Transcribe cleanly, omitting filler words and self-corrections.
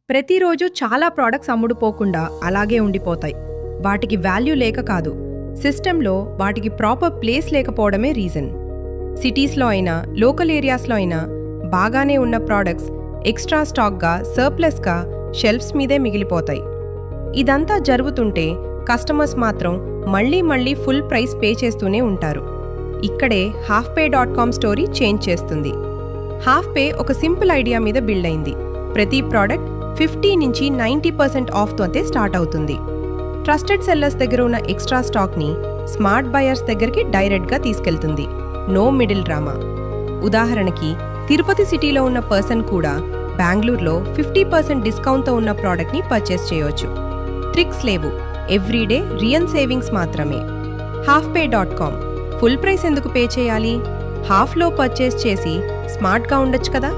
ప్రతిరోజు చాలా ప్రోడక్ట్స్ అమ్ముడుపోకుండా అలాగే ఉండిపోతాయి. వాటికి వాల్యూ లేక కాదు, సిస్టంలో వాటికి ప్రాపర్ ప్లేస్ లేకపోవడమే రీజన్. సిటీస్లో అయినా లోకల్ ఏరియాస్లో అయినా బాగానే ఉన్న ప్రోడక్ట్స్ ఎక్స్ట్రా స్టాక్గా సర్ప్లస్గా షెల్ఫ్స్ మీదే మిగిలిపోతాయి. ఇదంతా జరుగుతుంటే కస్టమర్స్ మాత్రం మళ్ళీ ఫుల్ ప్రైస్ పే చేస్తూనే ఉంటారు. ఇక్కడే halfpay.com స్టోరీ చేంజ్ చేస్తుంది. హాఫ్పే ఒక సింపుల్ ఐడియా మీద బిల్డ్ అయింది. ప్రతి ప్రోడక్ట్ 50 నుంచి 90% ఆఫ్తోనే స్టార్ట్ అవుతుంది. ట్రస్టెడ్ సెల్లర్స్ దగ్గర ఉన్న ఎక్స్ట్రా స్టాక్ని స్మార్ట్ బయర్స్ దగ్గరికి డైరెక్ట్గా తీసుకెళ్తుంది. No middle drama. ఉదాహరణకి తిరుపతి సిటీలో ఉన్న పర్సన్ కూడా బెంగళూరులో 50% డిస్కౌంట్తో ఉన్న ప్రోడక్ట్ని పర్చేస్ చేయవచ్చు. ట్రిక్స్ లేవు, ఎవ్రీడే రియల్ సేవింగ్స్ మాత్రమే. halfpay.com. ఫుల్ ప్రైస్ ఎందుకు పే చేయాలి? హాఫ్లో పర్చేస్ చేసి స్మార్ట్గా ఉండొచ్చు కదా.